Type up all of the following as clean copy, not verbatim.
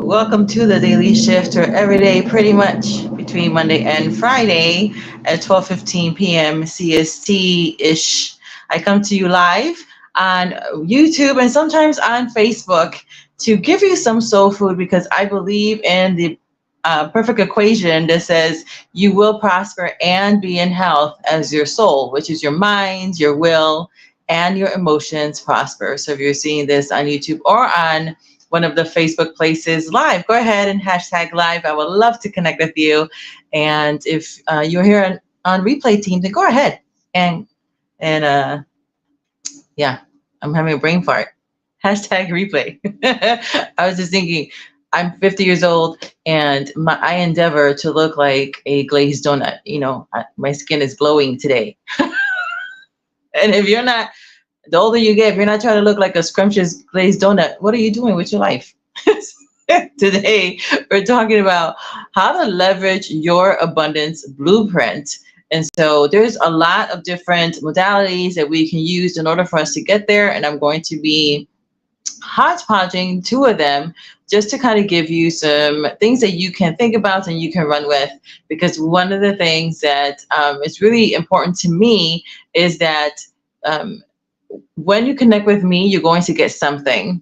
Welcome to the Daily Shift, where every day, pretty much between Monday and Friday at 12:15 p.m. CST-ish, I come to you live on YouTube and sometimes on Facebook to give you some soul food because I believe in the perfect equation that says you will prosper and be in health as your soul, which is your mind, your will, and your emotions prosper. So if you're seeing this on YouTube or on one of the Facebook places live, go ahead and hashtag live. I would love to connect with you. And if you're here on replay team, then go ahead and yeah, I'm having a brain fart. Hashtag replay. I was just thinking, I'm 50 years old and I endeavor to look like a glazed donut. You know, my skin is glowing today. And if you're not, the older you get, if you're not trying to look like a scrumptious glazed donut, what are you doing with your life? Today, we're talking about how to leverage your abundance blueprint. And so there's a lot of different modalities that we can use in order for us to get there. And I'm going to be hodgepodging two of them just to kind of give you some things that you can think about and you can run with. Because one of the things that is really important to me is that when you connect with me, you're going to get something.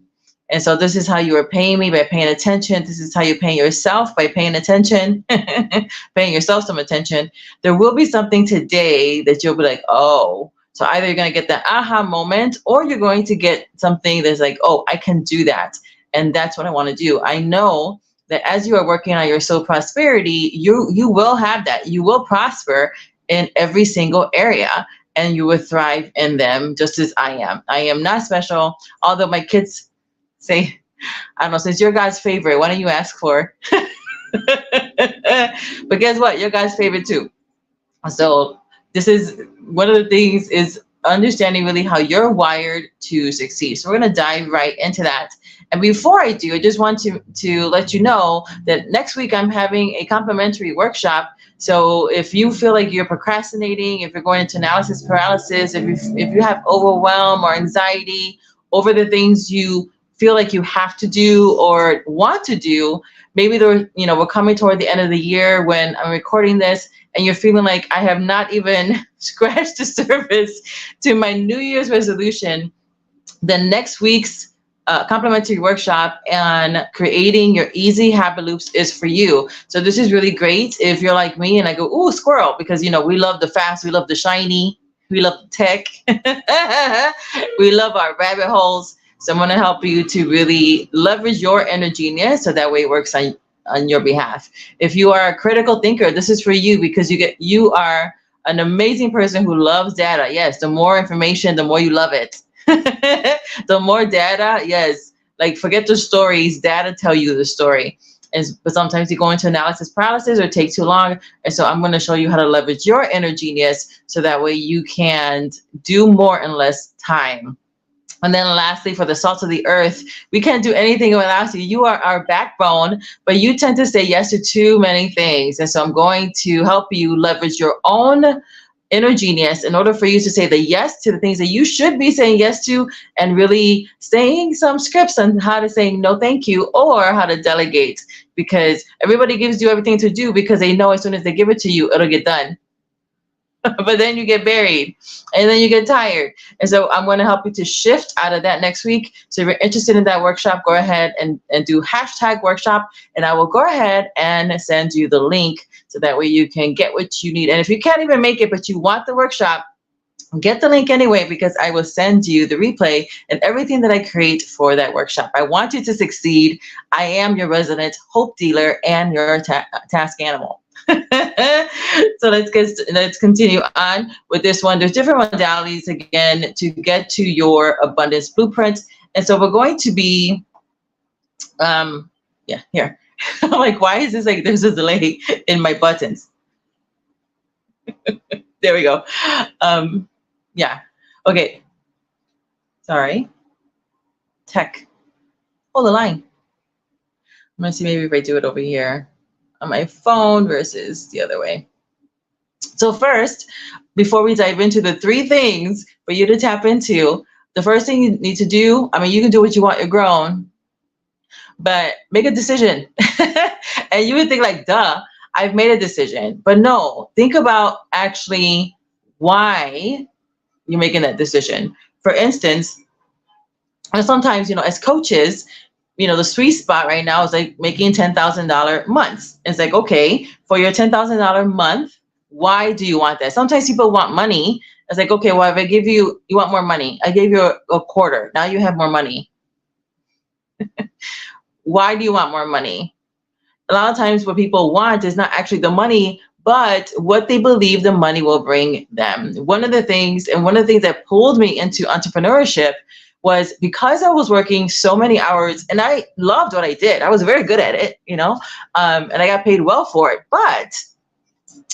And so this is how you are paying me, by paying attention. This is how you're paying yourself, by paying attention, paying yourself some attention. There will be something today that you'll be like, oh. So either you're going to get that aha moment, or you're going to get something that's like, oh, I can do that. And that's what I want to do. I know that as you are working on your soul prosperity, you will have that. You will prosper in every single area, and you will thrive in them just as I am. I am not special, although my kids say, I don't know, since you're God's favorite, why don't you ask for? But guess what? You're God's favorite too. So this is one of the things, is understanding really how you're wired to succeed. So we're going to dive right into that. And before I do, I just want to let you know that next week I'm having a complimentary workshop. So if you feel like you're procrastinating, if you're going into analysis paralysis, if you have overwhelm or anxiety over the things you feel like you have to do or want to do, maybe we're coming toward the end of the year when I'm recording this, and you're feeling like I have not even scratched the surface to my New Year's resolution, then next week's complimentary workshop on creating your easy habit loops is for you. So this is really great if you're like me and I go, ooh, squirrel, because we love the fast, we love the shiny, we love the tech, we love our rabbit holes. So I'm going to help you to really leverage your inner genius so that way it works on your behalf. If you are a critical thinker, this is for you, because you are an amazing person who loves data. Yes, the more information, the more you love it. The more data, yes. Like, forget the stories, data tell you the story. But sometimes you go into analysis paralysis or take too long. And so I'm going to show you how to leverage your inner genius so that way you can do more in less time. And then lastly, for the salt of the earth, we can't do anything without you. You are our backbone, but you tend to say yes to too many things. And so I'm going to help you leverage your own inner genius in order for you to say the yes to the things that you should be saying yes to, and really saying some scripts on how to say no thank you, or how to delegate, because everybody gives you everything to do because they know as soon as they give it to you, it'll get done. But then you get buried and then you get tired. And so I'm going to help you to shift out of that next week. So if you're interested in that workshop, go ahead and do hashtag workshop, and I will go ahead and send you the link so that way you can get what you need. And if you can't even make it, but you want the workshop, get the link anyway, because I will send you the replay and everything that I create for that workshop. I want you to succeed. I am your resident hope dealer and your task animal. So let's continue on with this one. There's different modalities again to get to your abundance blueprint. And so we're going to be here. I'm like, why is this like there's a delay in my buttons? There we go. Okay. Sorry. Tech. Hold the line. I'm gonna see maybe if I do it over here on my phone versus the other way. So first, before we dive into the 3 things for you to tap into, the first thing you need to do, I mean, you can do what you want, you're grown, but make a decision. And you would think like, duh, I've made a decision. But no, think about actually why you're making that decision. For instance, and sometimes, as coaches, the sweet spot right now is like making $10,000 months. It's like, okay, for your $10,000 month, why do you want that? Sometimes people want money. It's like, okay, well, if I give you want more money. I gave you a quarter. Now you have more money. Why do you want more money? A lot of times what people want is not actually the money, but what they believe the money will bring them. One of the things that pulled me into entrepreneurship was because I was working so many hours and I loved what I did. I was very good at it, and I got paid well for it, but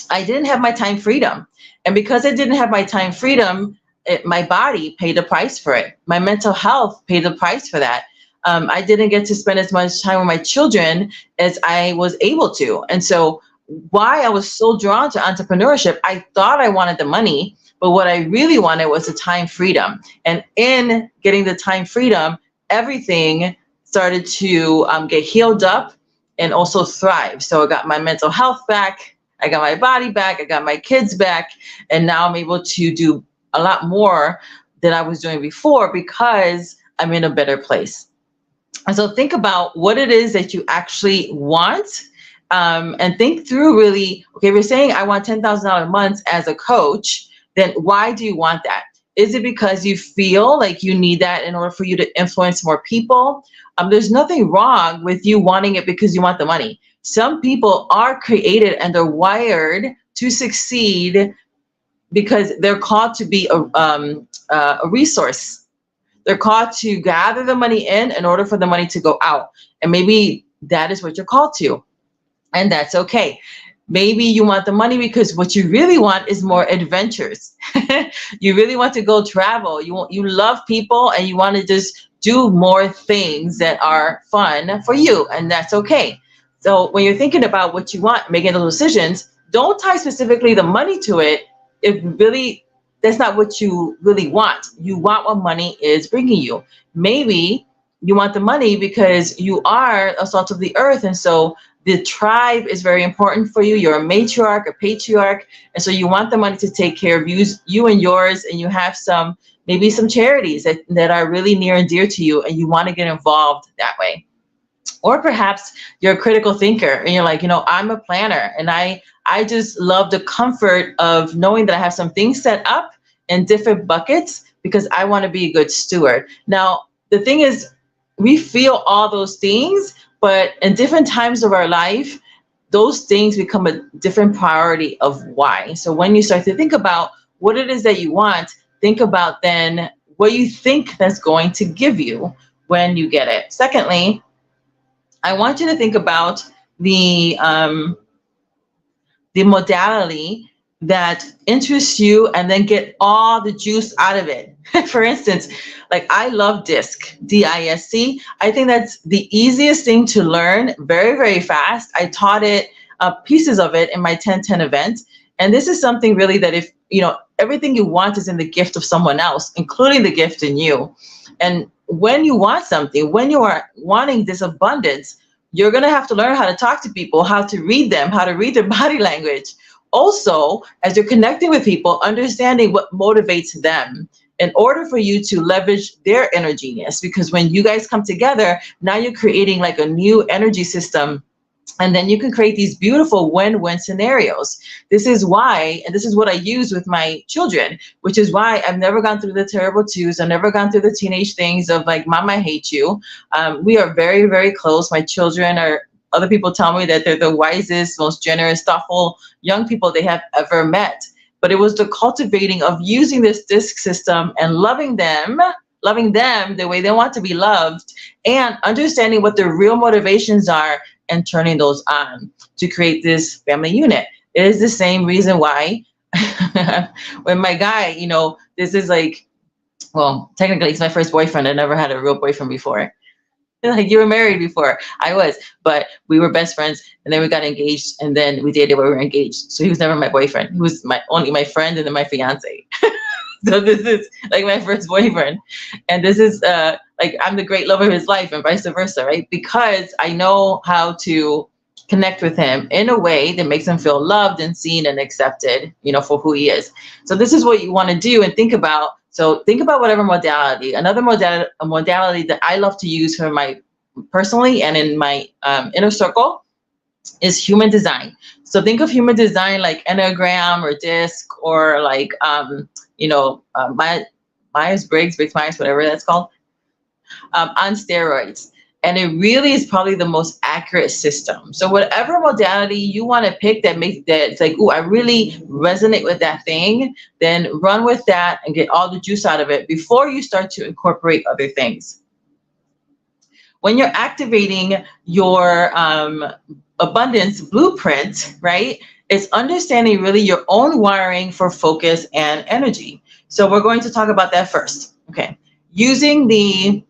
I didn't have my time freedom. And because I didn't have my time freedom, my body paid the price for it. My mental health paid the price for that. I didn't get to spend as much time with my children as I was able to. And so why I was so drawn to entrepreneurship, I thought I wanted the money, but what I really wanted was the time freedom. And in getting the time freedom, everything started to get healed up and also thrive. So I got my mental health back, I got my body back, I got my kids back, and now I'm able to do a lot more than I was doing before because I'm in a better place. And so think about what it is that you actually want, and think through really, okay, if you're saying I want $10,000 a month as a coach, then why do you want that? Is it because you feel like you need that in order for you to influence more people? There's nothing wrong with you wanting it because you want the money. Some people are created and they're wired to succeed because they're called to be a resource. They're called to gather the money in order for the money to go out. And maybe that is what you're called to. And that's okay. Maybe you want the money because what you really want is more adventures. You really want to go travel. You love people and you want to just do more things that are fun for you. And that's okay. So when you're thinking about what you want, making those decisions, don't tie specifically the money to it. If really that's not what you really want. You want what money is bringing you. Maybe you want the money because you are a salt of the earth. And so the tribe is very important for you. You're a matriarch, a patriarch. And so you want the money to take care of you and yours. And you have maybe some charities that are really near and dear to you. And you want to get involved that way. Or perhaps you're a critical thinker and you're like, I'm a planner and I just love the comfort of knowing that I have some things set up in different buckets because I want to be a good steward. Now, the thing is, we feel all those things, but in different times of our life, those things become a different priority of why. So when you start to think about what it is that you want, think about then what you think that's going to give you when you get it. Secondly, I want you to think about the modality that interests you and then get all the juice out of it. For instance, like I love DISC, D-I-S-C. I think that's the easiest thing to learn very, very fast. I taught it, pieces of it in my 10-10 event. And this is something really that if, everything you want is in the gift of someone else, including the gift in you. And when you want something, when you are wanting this abundance, you're going to have to learn how to talk to people, how to read them, how to read their body language. Also, as you're connecting with people, understanding what motivates them in order for you to leverage their energiness. Because when you guys come together, now you're creating like a new energy system. And then you can create these beautiful win-win scenarios. This is why, and this is what I use with my children, which is why I've never gone through the terrible twos. I've never gone through the teenage things of like, Mom, I hate you. We are very, very close. My children other people tell me that they're the wisest, most generous, thoughtful young people they have ever met. But it was the cultivating of using this DISC system and loving them the way they want to be loved, and understanding what their real motivations are and turning those on to create this family unit. It is the same reason why when my guy, this is like, well, technically he's my first boyfriend. I never had a real boyfriend before. Like, you were married before. I was, but we were best friends, and then we got engaged, and then we dated while we were engaged. So he was never my boyfriend. He was only my friend and then my fiance. So this is like my first boyfriend. And this is like like I'm the great love of his life and vice versa, right? Because I know how to connect with him in a way that makes him feel loved and seen and accepted, for who he is. So this is what you want to do and think about. So think about whatever modality. Another modality that I love to use for my personally and in my inner circle is human design. So think of human design like Enneagram or DISC or like Myers-Briggs, whatever that's called, on steroids. And it really is probably the most accurate system. So whatever modality you want to pick that it's like, oh, I really resonate with that thing, then run with that and get all the juice out of it before you start to incorporate other things. When you're activating your abundance blueprint, right, it's understanding really your own wiring for focus and energy. So we're going to talk about that first. Okay. Using the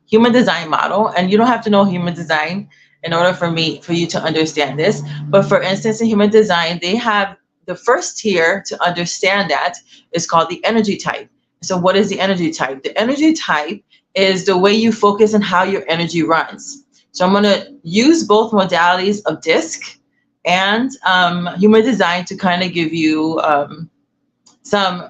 human design model, and you don't have to know human design in order for you to understand this. But for instance, in human design, they have the first tier to understand that is called the energy type. So what is the energy type? The energy type is the way you focus and how your energy runs. So I'm going to use both modalities of DISC and human design to kind of give you some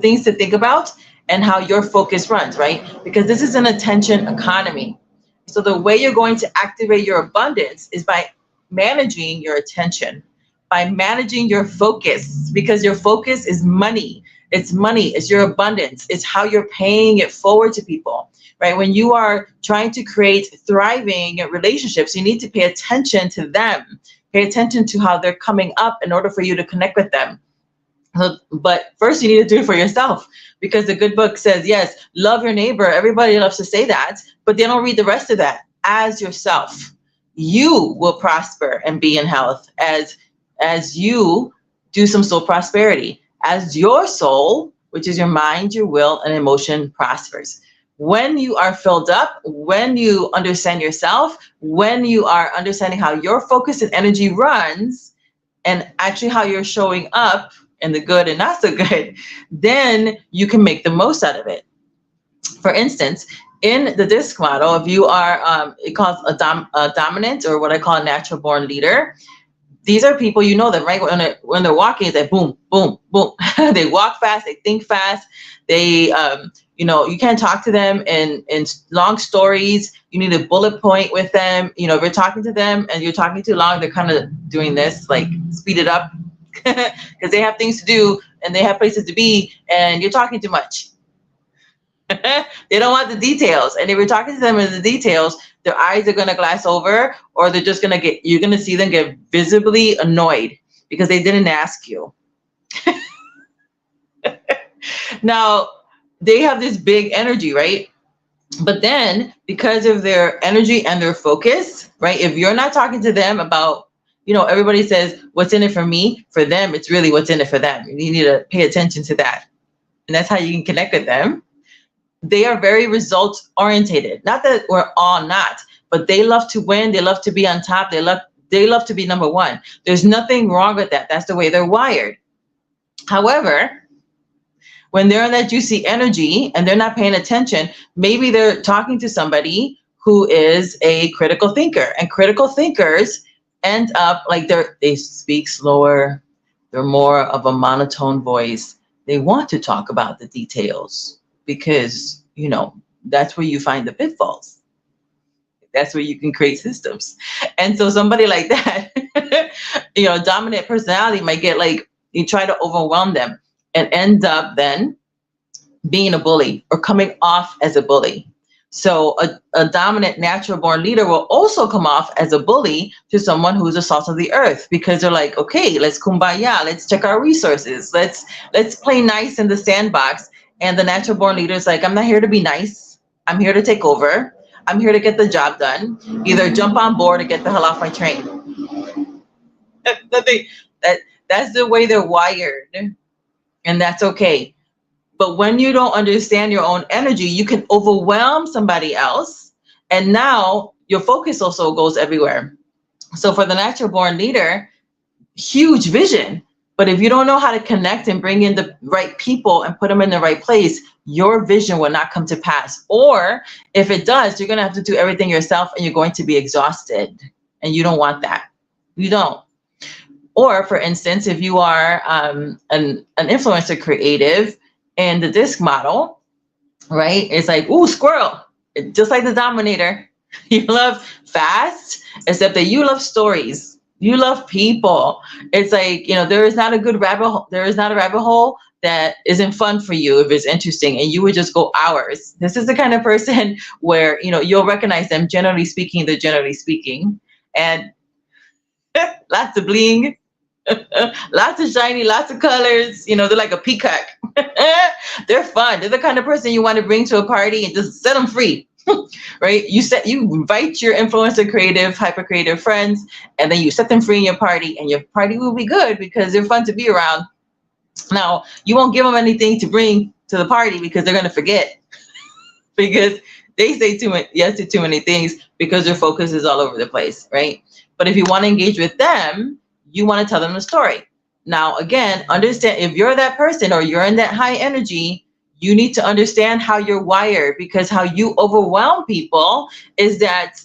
things to think about and how your focus runs, right? Because this is an attention economy. So the way you're going to activate your abundance is by managing your attention, by managing your focus, because your focus is money. It's money, it's your abundance. It's how you're paying it forward to people, right? When you are trying to create thriving relationships, you need to pay attention to them. Pay attention to how they're coming up in order for you to connect with them. But first you need to do it for yourself, because the good book says, yes, love your neighbor. Everybody loves to say that, but they don't read the rest of that. As yourself, you will prosper and be in health as you do some soul prosperity, as your soul, which is your mind, your will, and emotion prospers. When you are filled up, when you understand yourself, when you are understanding how your focus and energy runs, and actually how you're showing up and the good and not so good, then you can make the most out of it. For instance, in the DISC model, if you are, it calls a dominant, or what I call a natural born leader, these are people, you know them, right? When they're walking, it's like boom, boom, boom. They walk fast, they think fast. They, you can't talk to them in long stories. You need a bullet point with them. If you're talking to them and you're talking too long, they're kind of doing this, like speed it up, because they have things to do and they have places to be, and you're talking too much. They don't want the details. And if you're talking to them in the details, their eyes are going to glass over, or they're just going to you're going to see them get visibly annoyed because they didn't ask you. Now, they have this big energy, right? But then because of their energy and their focus, right? If you're not talking to them about, everybody says, what's in it for me? For them, it's really what's in it for them. You need to pay attention to that. And that's how you can connect with them. They are very results orientated. Not that we're all not, but they love to win. They love to be on top. They love to be number one. There's nothing wrong with that. That's the way they're wired. However, when they're in that juicy energy and they're not paying attention, maybe they're talking to somebody who is a critical thinker, and critical thinkers end up like they speak slower. They're more of a monotone voice. They want to talk about the details because, that's where you find the pitfalls. That's where you can create systems. And so somebody like that, dominant personality might get you try to overwhelm them and end up then being a bully or coming off as a bully. So a dominant natural born leader will also come off as a bully to someone who's a salt of the earth, because they're like, okay, let's kumbaya, let's check our resources, let's play nice in the sandbox. And the natural born leader is like, I'm not here to be nice. I'm here to take over. I'm here to get the job done. Either jump on board or get the hell off my train. That's the way they're wired. And that's okay. But when you don't understand your own energy, you can overwhelm somebody else. And now your focus also goes everywhere. So for the natural born leader, huge vision, But if you don't know how to connect and bring in the right people and put them in the right place, your vision will not come to pass. Or if it does, you're going to have to do everything yourself and you're going to be exhausted. And you don't want that. You don't. Or for instance, if you are an influencer creative in the disc model, right? It's like, ooh, squirrel, just like the Dominator. You love fast, except that you love stories. You love people. It's like, there is not a rabbit hole that isn't fun for you if it's interesting, and you would just go hours. This is the kind of person where, you'll recognize them, generally speaking, and lots of bling, lots of shiny, lots of colors. They're like a peacock. They're fun. They're the kind of person you want to bring to a party and just set them free. Right? You invite your influencer creative, hyper creative friends, and then you set them free in your party, and your party will be good because they're fun to be around. Now, you won't give them anything to bring to the party because they're going to forget because they say yes to too many things because their focus is all over the place, right? But if you want to engage with them, you want to tell them the story. Now, again, understand if you're that person or you're in that high energy, you need to understand how you're wired, because how you overwhelm people is that,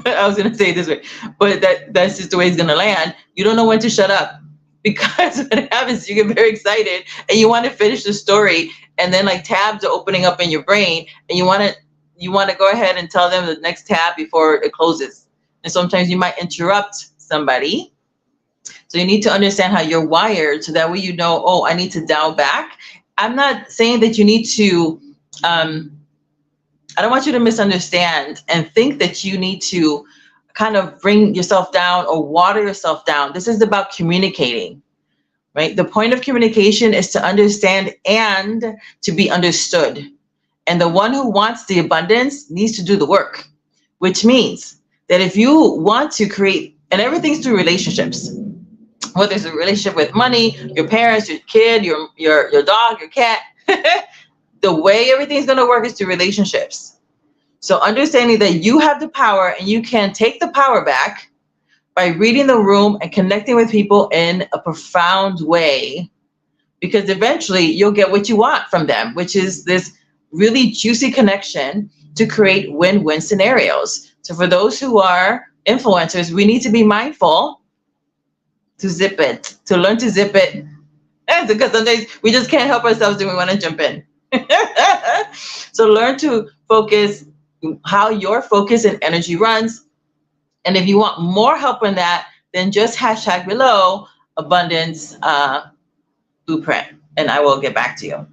I was going to say it this way, but that's just the way it's going to land. You don't know when to shut up, because what happens, you get very excited and you want to finish the story, and then like tabs are opening up in your brain, and you want to go ahead and tell them the next tab before it closes. And sometimes you might interrupt somebody. So you need to understand how you're wired, so that way oh, I need to dial back. I'm not saying that you need to, I don't want you to misunderstand and think that you need to kind of bring yourself down or water yourself down. This is about communicating, right? The point of communication is to understand and to be understood. And the one who wants the abundance needs to do the work, which means that if you want to create, and everything's through relationships, whether it's a relationship with money, your parents, your kid, your dog, your cat, the way everything's going to work is through relationships. So understanding that you have the power and you can take the power back by reading the room and connecting with people in a profound way, because eventually you'll get what you want from them, which is this really juicy connection to create win-win scenarios. So for those who are influencers, we need to be mindful to zip it, to learn to zip it. Because sometimes we just can't help ourselves and we want to jump in. So learn to focus how your focus and energy runs. And if you want more help in that, then just hashtag below abundance blueprint, and I will get back to you.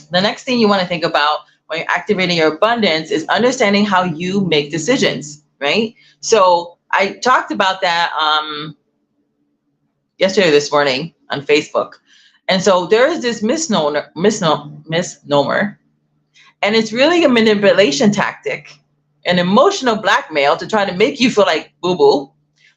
The next thing you want to think about when you're activating your abundance is understanding how you make decisions, right? So I talked about that yesterday, this morning on Facebook. And so there is this misnomer, and it's really a manipulation tactic, an emotional blackmail to try to make you feel like boo-boo,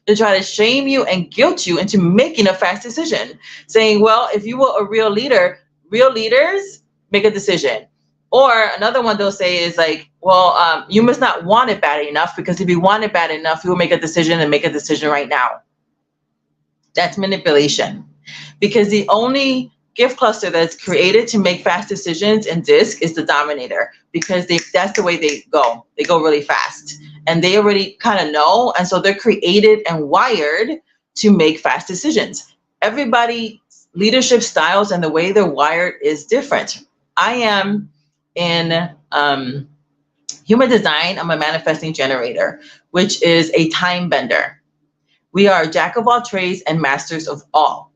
to try to shame you and guilt you into making a fast decision, saying, well, if you were a real leader, real leaders make a decision. Or another one they'll say is like, well, you must not want it bad enough, because if you want it bad enough, you will make a decision and make a decision right now. That's manipulation, because the only gift cluster that's created to make fast decisions in DISC is the Dominator, because that's the way they go. They go really fast, and they already kind of know, and so they're created and wired to make fast decisions. Everybody's leadership styles and the way they're wired is different. I am in human design. I'm a manifesting generator, which is a time bender. We are jack of all trades and masters of all.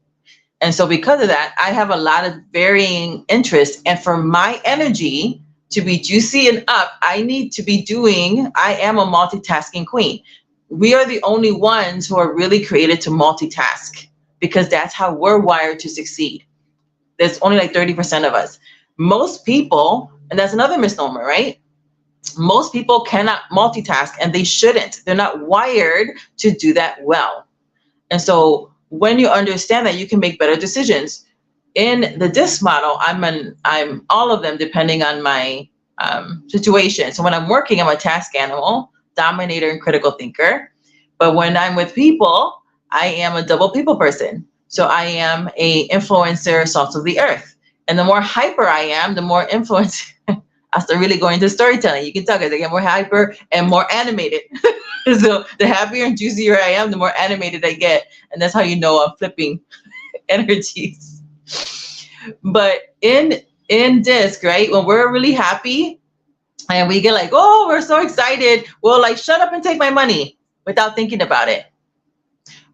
And so because of that, I have a lot of varying interests. And for my energy to be juicy and up, I am a multitasking queen. We are the only ones who are really created to multitask, because that's how we're wired to succeed. There's only like 30% of us. Most people, and that's another misnomer, right? Most people cannot multitask, and they shouldn't. They're not wired to do that well. And so when you understand that, you can make better decisions. In the DISC model, I'm all of them depending on my situation. So when I'm working, I'm a task animal, dominator, and critical thinker. But when I'm with people, I am a double people person. So I am a influencer, salt of the earth. And the more hyper I am, the more influence. I start really going into storytelling. You can tell guys, I get more hyper and more animated. So the happier and juicier I am, the more animated I get. And that's how you know I'm flipping energies. But in disc, right, when we're really happy and we get like, oh, we're so excited, we'll like shut up and take my money without thinking about it,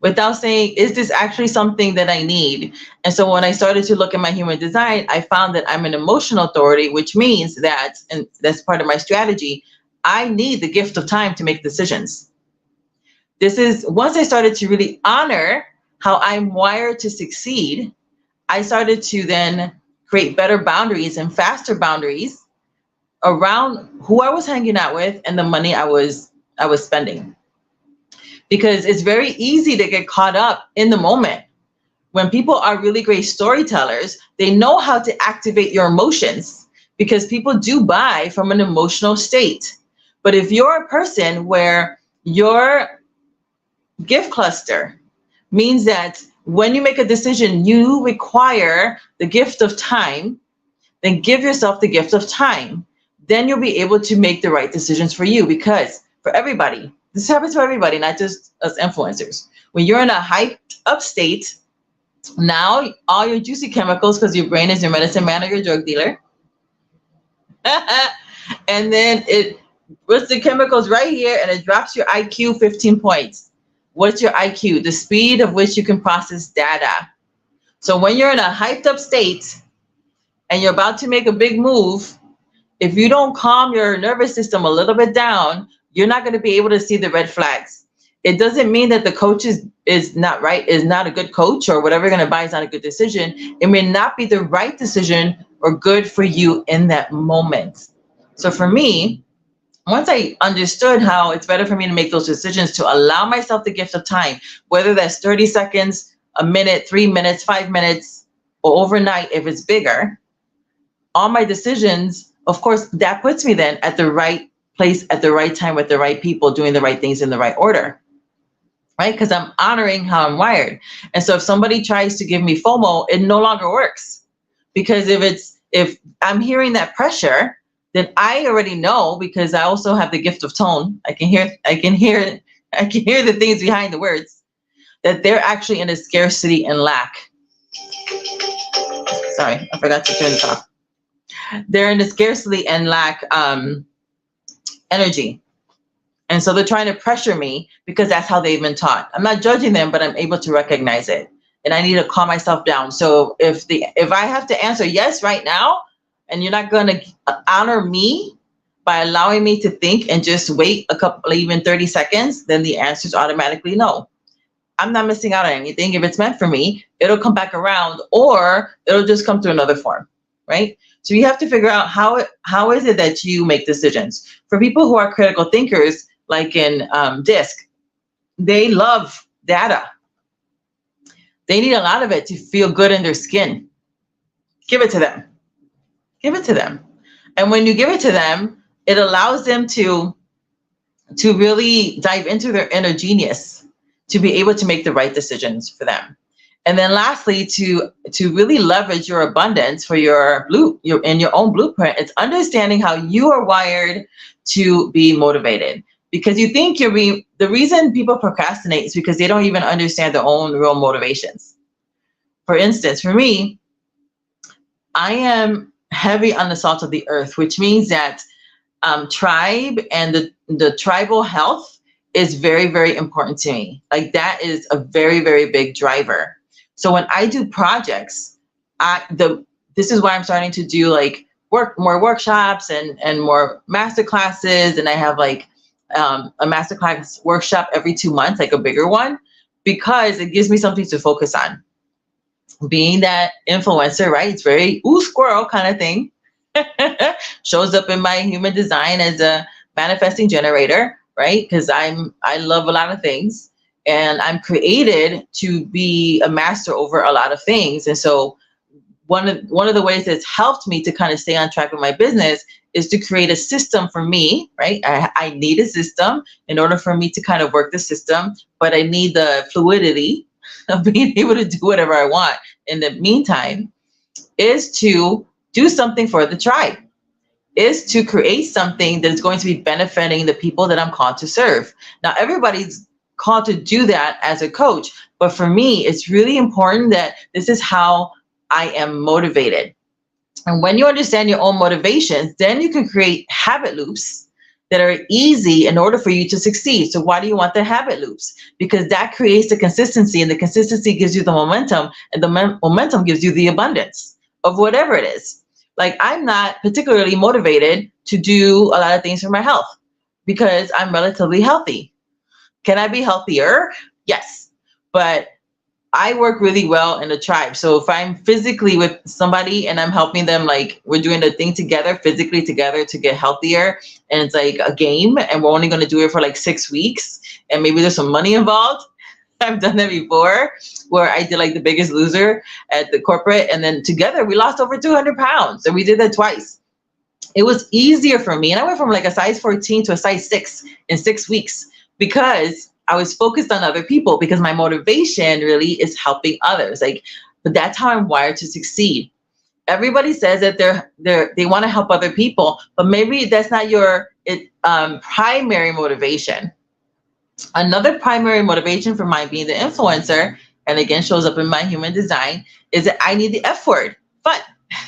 without saying, is this actually something that I need? And so when I started to look at my human design, I found that I'm an emotional authority, which means that, and that's part of my strategy, I need the gift of time to make decisions. This is, once I started to really honor how I'm wired to succeed, I started to then create better boundaries and faster boundaries around who I was hanging out with and the money I was spending. Because it's very easy to get caught up in the moment. When people are really great storytellers, they know how to activate your emotions, because people do buy from an emotional state. But if you're a person where your gift cluster means that when you make a decision, you require the gift of time, then give yourself the gift of time. Then you'll be able to make the right decisions for you, because for everybody, this happens to everybody, not just us influencers. When you're in a hyped up state, now all your juicy chemicals, because your brain is your medicine man or your drug dealer, and then it puts the chemicals right here and it drops your IQ 15 points. What's your IQ? The speed of which you can process data. So when you're in a hyped up state and you're about to make a big move, if you don't calm your nervous system a little bit down, you're not going to be able to see the red flags. It doesn't mean that the coach is not right, is not a good coach, or whatever you're going to buy is not a good decision. It may not be the right decision or good for you in that moment. So for me, once I understood how it's better for me to make those decisions, to allow myself the gift of time, whether that's 30 seconds, a minute, 3 minutes, 5 minutes, or overnight, if it's bigger, all my decisions, of course, that puts me then at the right place at the right time with the right people, doing the right things in the right order, right? Because I'm honoring how I'm wired. And so if somebody tries to give me FOMO, it no longer works. Because if I'm hearing that pressure, then I already know, because I also have the gift of tone. I can hear the things behind the words, that they're actually in a scarcity and lack. Sorry, I forgot to turn this off. They're in a scarcity and lack energy. And so they're trying to pressure me because that's how they've been taught. I'm not judging them, but I'm able to recognize it. And I need to calm myself down. So if I have to answer yes right now, and you're not going to honor me by allowing me to think and just wait a couple, even 30 seconds, then the answer is automatically no. I'm not missing out on anything. If it's meant for me, it'll come back around, or it'll just come through another form, right? So you have to figure out how is it that you make decisions. For people who are critical thinkers, like in DISC, they love data. They need a lot of it to feel good in their skin. Give it to them. Give it to them. And when you give it to them, it allows them to really dive into their inner genius, to be able to make the right decisions for them. And then lastly, to really leverage your abundance for your own blueprint, it's understanding how you are wired to be motivated. Because you think the reason people procrastinate is because they don't even understand their own real motivations. For instance, for me, I am heavy on the salt of the earth, which means that tribe and the tribal health is very, very important to me. Like, that is a very, very big driver. So when I do projects, this is why I'm starting to do like more workshops and more master classes. And I have like a masterclass workshop every 2 months, like a bigger one, because it gives me something to focus on. Being that influencer, right? It's very squirrel kind of thing. Shows up in my human design as a manifesting generator, right? Because I love a lot of things, and I'm created to be a master over a lot of things. And so one of the ways that's helped me to kind of stay on track with my business is to create a system for me, right? I need a system in order for me to kind of work the system, but I need the fluidity of being able to do whatever I want in the meantime, is to do something for the tribe, is to create something that is going to be benefiting the people that I'm called to serve. Now, everybody's called to do that as a coach, but for me, it's really important that this is how I am motivated. And when you understand your own motivations, then you can create habit loops that are easy in order for you to succeed. So why do you want the habit loops? Because that creates the consistency, and the consistency gives you the momentum, and the momentum gives you the abundance of whatever it is. Like, I'm not particularly motivated to do a lot of things for my health because I'm relatively healthy. Can I be healthier? Yes. But I work really well in a tribe. So if I'm physically with somebody and I'm helping them, like we're doing a thing together, physically together to get healthier, and it's like a game and we're only going to do it for like 6 weeks and maybe there's some money involved. I've done that before where I did like the Biggest Loser at the corporate, and then together we lost over 200 pounds, and we did that twice. It was easier for me. And I went from like a size 14 to a size 6 in 6 weeks because I was focused on other people, because my motivation really is helping others. Like, but that's how I'm wired to succeed. Everybody says that they want to help other people, but maybe that's not your primary motivation. Another primary motivation for my being the influencer, and again shows up in my human design, is that I need the F word, fun.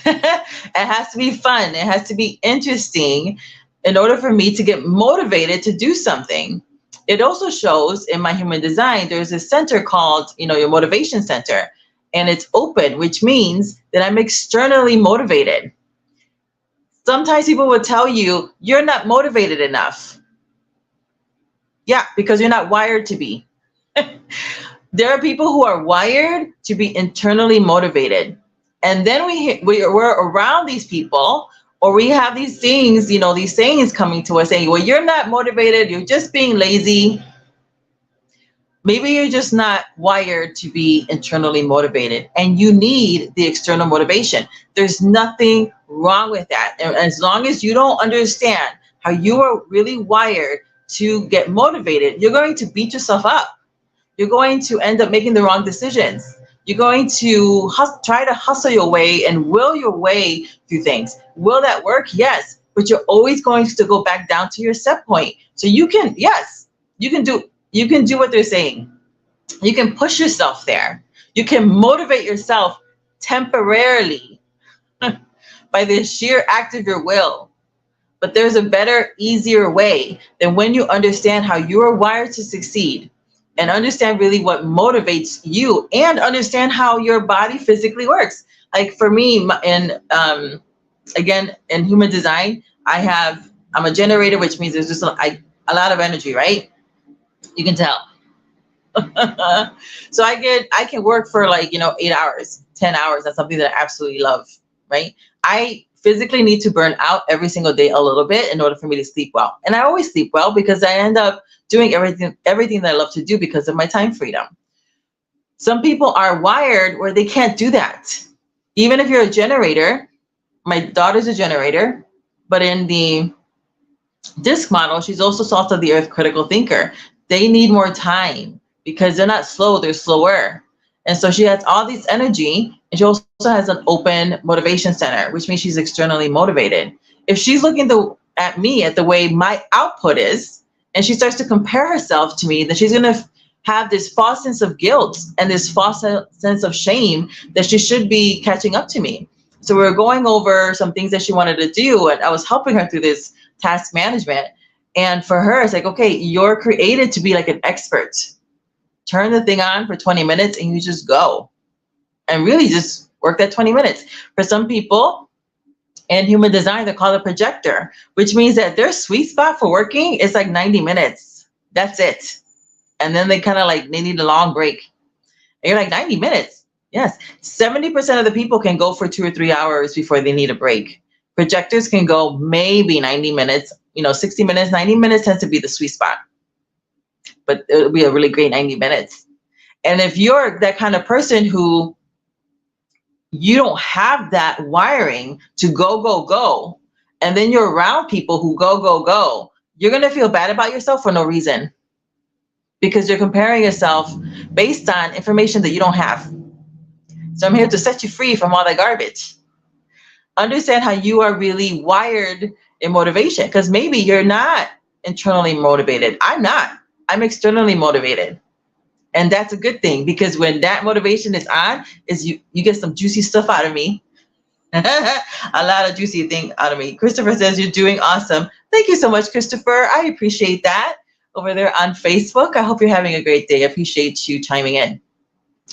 It has to be fun. It has to be interesting in order for me to get motivated to do something. It also shows in my human design, there's a center called, your motivation center, and it's open, which means that I'm externally motivated. Sometimes people will tell you, you're not motivated enough. Yeah, because you're not wired to be. There are people who are wired to be internally motivated. And then we're around these people, or we have these things, these sayings coming to us saying, well, you're not motivated, you're just being lazy. Maybe you're just not wired to be internally motivated, and you need the external motivation. There's nothing wrong with that. And as long as you don't understand how you are really wired to get motivated, you're going to beat yourself up. You're going to end up making the wrong decisions. You're going to try to hustle your way and will your way through things. Will that work? Yes. But you're always going to go back down to your set point. So you can do what they're saying. You can push yourself there. You can motivate yourself temporarily by the sheer act of your will. But there's a better, easier way than when you understand how you are wired to succeed, and understand really what motivates you, and understand how your body physically works. Like for me, again, in human design, I'm a generator, which means there's just a lot of energy, right? You can tell. So I can work for 8 hours, 10 hours. That's something that I absolutely love, right? I physically need to burn out every single day a little bit in order for me to sleep well. And I always sleep well because I end up doing everything that I love to do because of my time freedom. Some people are wired where they can't do that. Even if you're a generator, my daughter's a generator, but in the disc model, she's also salt of the earth critical thinker. They need more time because they're not slow, they're slower. And so she has all this energy, and she also has an open motivation center, which means she's externally motivated. If she's looking at me at the way my output is, and she starts to compare herself to me, then she's going to have this false sense of guilt and this false sense of shame that she should be catching up to me. So we were going over some things that she wanted to do, and I was helping her through this task management. And for her, it's like, okay, you're created to be like an expert. Turn the thing on for 20 minutes and you just go and really just work that 20 minutes. For some people in human design, they call it projector, which means that their sweet spot for working is like 90 minutes. That's it. And then they kind of they need a long break. And you're like, 90 minutes? Yes. 70% of the people can go for 2 or 3 hours before they need a break. Projectors can go maybe 90 minutes, 60 minutes, 90 minutes tends to be the sweet spot. But it'll be a really great 90 minutes. And if you're that kind of person who you don't have that wiring to go, and then you're around people who go, go, go, you're going to feel bad about yourself for no reason, because you're comparing yourself based on information that you don't have. So I'm here to set you free from all that garbage. Understand how you are really wired in motivation, because maybe you're not internally motivated. I'm not. I'm externally motivated. And that's a good thing, because when that motivation is on, is you get some juicy stuff out of me. A lot of juicy thing out of me. Christopher says you're doing awesome. Thank you so much, Christopher. I appreciate that. Over there on Facebook, I hope you're having a great day. I appreciate you chiming in.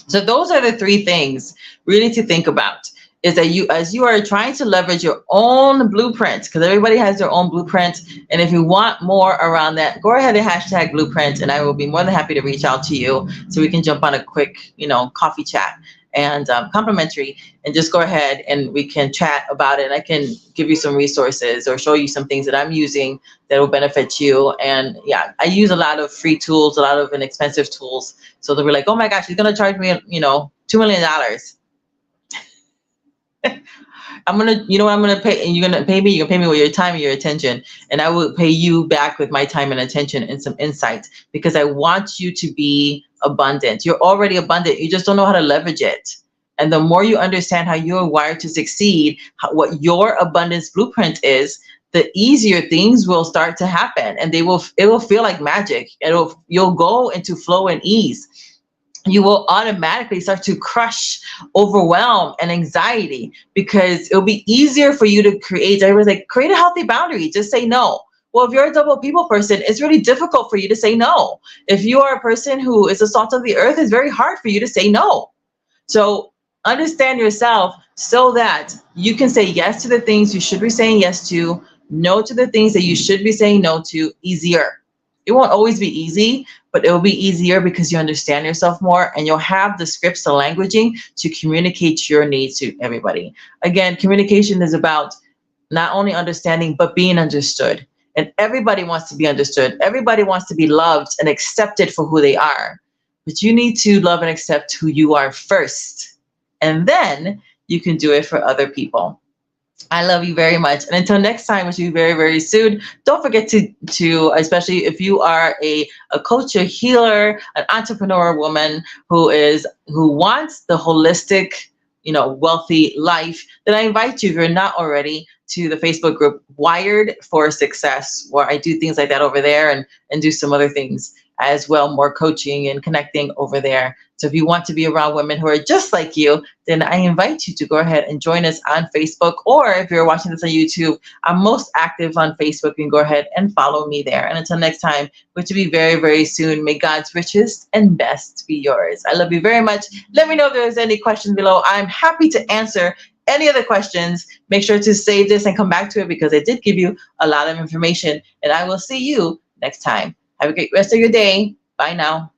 So those are the three things really to think about, is that you, as you are trying to leverage your own blueprint, because everybody has their own blueprint, and if you want more around that, go ahead and hashtag blueprint, and I will be more than happy to reach out to you so we can jump on a quick, coffee chat, and complimentary, and just go ahead and we can chat about it. I can give you some resources or show you some things that I'm using that will benefit you. And yeah, I use a lot of free tools, a lot of inexpensive tools. So they'll be like, oh my gosh, he's going to charge me, $2 million. I'm going to, you know what I'm going to pay? And you're going to pay me, you're going to pay me with your time and your attention. And I will pay you back with my time and attention and some insights, because I want you to be abundant. You're already abundant. You just don't know how to leverage it. And the more you understand how you're wired to succeed, what your abundance blueprint is, the easier things will start to happen, and it will feel like magic. You'll go into flow and ease. You will automatically start to crush overwhelm and anxiety, because it'll be easier for you to create. Everyone's like, create a healthy boundary. Just say no. Well, if you're a double people person, it's really difficult for you to say no. If you are a person who is the salt of the earth, it's very hard for you to say no. So understand yourself so that you can say yes to the things you should be saying yes to, no to the things that you should be saying no to, easier. It won't always be easy, but it will be easier because you understand yourself more, and you'll have the scripts, the languaging to communicate your needs to everybody. Again, communication is about not only understanding, but being understood. And everybody wants to be understood. Everybody wants to be loved and accepted for who they are. But you need to love and accept who you are first. And then you can do it for other people. I love you very much. And until next time, which will be very, very soon, don't forget to especially if you are a coach, a healer, an entrepreneur woman who wants the holistic, wealthy life, then I invite you, if you're not already, to the Facebook group Wired for Success, where I do things like that over there, and do some other things as well, more coaching and connecting over there. So if you want to be around women who are just like you, then I invite you to go ahead and join us on Facebook. Or if you're watching this on YouTube, I'm most active on Facebook. You can go ahead and follow me there. And until next time, which will be very, very soon, may God's richest and best be yours. I love you very much. Let me know if there's any questions below. I'm happy to answer any other questions. Make sure to save this and come back to it, because I did give you a lot of information. And I will see you next time. Have a great rest of your day. Bye now.